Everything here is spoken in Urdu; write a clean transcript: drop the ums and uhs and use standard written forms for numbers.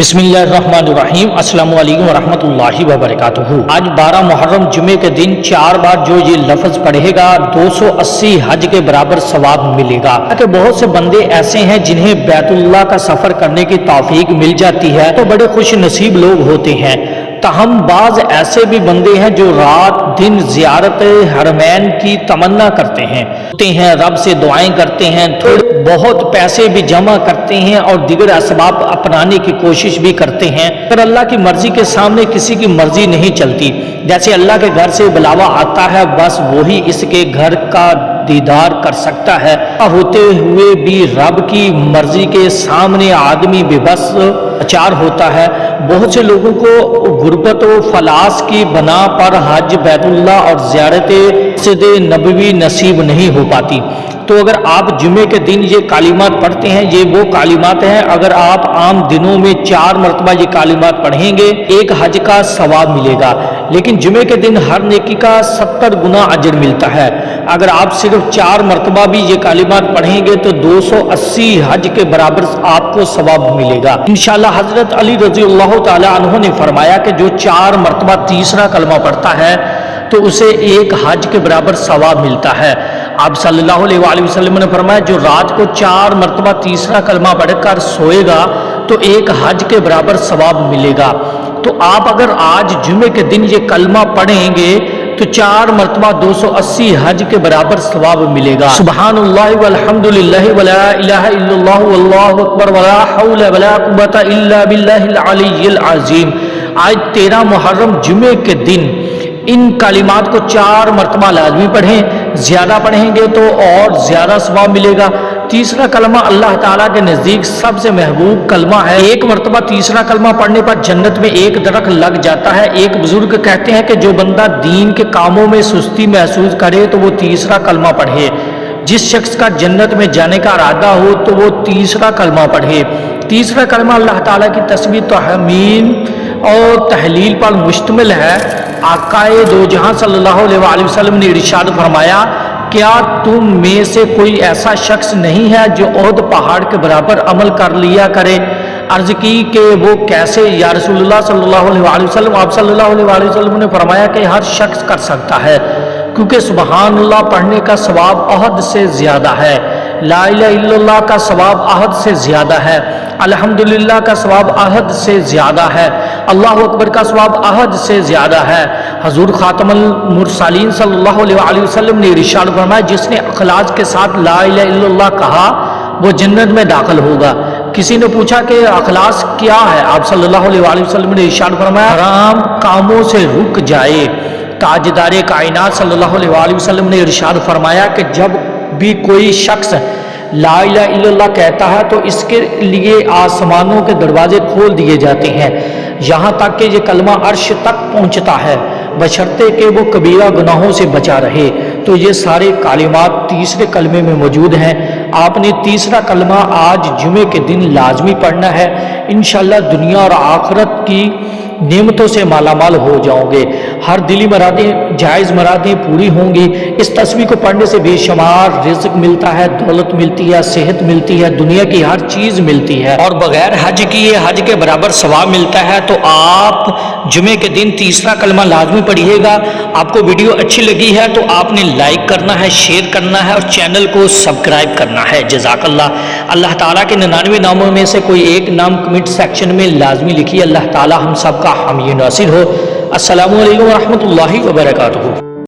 بسم اللہ الرحمن الرحیم۔ السلام علیکم ورحمۃ اللہ وبرکاتہ۔ آج 12 محرم جمعے کے دن 4 بار جو یہ لفظ پڑھے گا 280 حج کے برابر ثواب ملے گا۔ کہ بہت سے بندے ایسے ہیں جنہیں بیت اللہ کا سفر کرنے کی توفیق مل جاتی ہے تو بڑے خوش نصیب لوگ ہوتے ہیں، تاہم بعض ایسے بھی بندے ہیں جو رات دن زیارت حرمین کی تمنا کرتے ہیں، رب سے دعائیں کرتے ہیں، تھوڑے بہت پیسے بھی جمع کرتے ہیں اور دیگر اسباب اپنانے کی کوشش بھی کرتے ہیں، پر اللہ کی مرضی کے سامنے کسی کی مرضی نہیں چلتی۔ جیسے اللہ کے گھر سے بلاوا آتا ہے بس وہی اس کے گھر کا دیدار کر سکتا ہے، ہوتے ہوئے بھی رب کی مرضی کے سامنے آدمی بے بس اچار ہوتا ہے۔ بہت سے لوگوں کو غربت و فلاس کی بنا پر حج بیت اللہ اور زیارت مسجد نبوی نصیب نہیں ہو پاتی، تو اگر آپ جمعے کے دن یہ کلمات پڑھتے ہیں، یہ وہ کلمات ہیں اگر آپ عام دنوں میں 4 مرتبہ یہ کلمات پڑھیں گے 1 حج کا ثواب ملے گا، لیکن جمعے کے دن ہر نیکی کا 70 گنا اجر ملتا ہے۔ اگر آپ صرف 4 مرتبہ بھی یہ کلمات پڑھیں گے تو 280 حج کے برابر آپ کو ثواب ملے گا انشاءاللہ۔ حضرت علی رضی اللہ تعالی عنہ نے فرمایا کہ جو 4 مرتبہ تیسرا کلمہ پڑھتا ہے تو اسے 1 حج کے برابر ثواب ملتا ہے۔ آپ صلی اللہ علیہ وآلہ وسلم نے فرمایا جو رات کو 4 مرتبہ تیسرا کلمہ پڑھ کر سوئے گا تو 1 حج کے برابر ثواب ملے گا۔ تو آپ اگر آج جمعے کے دن یہ کلمہ پڑھیں گے تو 4 مرتبہ 280 حج کے برابر ثواب ملے گا۔ سبحان اللہ والحمد للہ ولا الہ الا اللہ واللہ اکبر ولا حول ولا قوت الا باللہ العلی العظیم۔ آج 13 محرم جمعے کے دن ان کلمات کو 4 مرتبہ لازمی پڑھیں، زیادہ پڑھیں گے تو اور زیادہ ثواب ملے گا۔ تیسرا کلمہ اللہ تعالیٰ کے نزدیک سب سے محبوب کلمہ ہے۔ 1 مرتبہ تیسرا کلمہ پڑھنے پر جنت میں 1 درخت لگ جاتا ہے۔ ایک بزرگ کہتے ہیں کہ جو بندہ دین کے کاموں میں سستی محسوس کرے تو وہ تیسرا کلمہ پڑھے، جس شخص کا جنت میں جانے کا ارادہ ہو تو وہ تیسرا کلمہ پڑھے۔ تیسرا کلمہ اللہ تعالیٰ کی تسبیح تحمید اور تحلیل پر مشتمل ہے۔ آقائے دو جہاں صلی اللہ علیہ وآلہ وسلم نے ارشاد فرمایا کیا تم میں سے کوئی ایسا شخص نہیں ہے جو احد پہاڑ کے برابر عمل کر لیا کرے؟ عرض کی کہ وہ کیسے یا رسول اللہ صلی اللہ علیہ وآلہ وسلم؟ آپ صلی اللہ علیہ وآلہ وسلم نے فرمایا کہ ہر شخص کر سکتا ہے، کیونکہ سبحان اللہ پڑھنے کا ثواب احد سے زیادہ ہے، لا الہ الا اللہ کا ثواب احد سے زیادہ ہے، الحمدللہ کا ثواب احد سے زیادہ ہے، اللہ اکبر کا ثواب احد سے زیادہ ہے۔ حضور خاتم المرسلین صلی اللہ علیہ وآلہ وسلم نے ارشاد فرمایا جس نے اخلاص کے ساتھ لا الہ الا اللہ کہا وہ جنت میں داخل ہوگا۔ کسی نے پوچھا کہ اخلاص کیا ہے؟ آپ صلی اللہ علیہ وآلہ وسلم نے ارشاد فرمایا حرام کاموں سے رک جائے۔ تاجدار کائنات صلی اللہ علیہ وآلہ وسلم نے ارشاد فرمایا کہ جب بھی کوئی شخص لا الہ الا اللہ کہتا ہے تو اس کے لیے آسمانوں کے دروازے کھول دیے جاتے ہیں یہاں تک کہ یہ کلمہ عرش تک پہنچتا ہے، بشرطے کہ وہ کبیرہ گناہوں سے بچا رہے۔ تو یہ سارے کلمات تیسرے کلمے میں موجود ہیں۔ آپ نے تیسرا کلمہ آج جمعے کے دن لازمی پڑھنا ہے، انشاءاللہ دنیا اور آخرت کی نعمتوں سے مالا مال ہو جاؤ گے، ہر دلی مرادیں جائز مرادیں پوری ہوں گی۔ اس تسبیح کو پڑھنے سے بے شمار رزق ملتا ہے، دولت ملتی ہے، صحت ملتی ہے، دنیا کی ہر چیز ملتی ہے، اور بغیر حج کیے حج کے برابر ثواب ملتا ہے۔ تو آپ جمعے کے دن تیسرا کلمہ لازمی پڑھیے گا۔ آپ کو ویڈیو اچھی لگی ہے تو آپ نے لائک کرنا ہے، شیئر کرنا ہے اور چینل کو سبسکرائب کرنا ہے۔ جزاک اللہ۔ اللہ تعالیٰ کے 99 ناموں میں سے کوئی ایک نام کمنٹ سیکشن میں لازمی لکھیے۔ اللہ تعالیٰ ہم سب کا حامی ناصر ہو۔ السلام علیکم ورحمۃ اللہ وبرکاتہ۔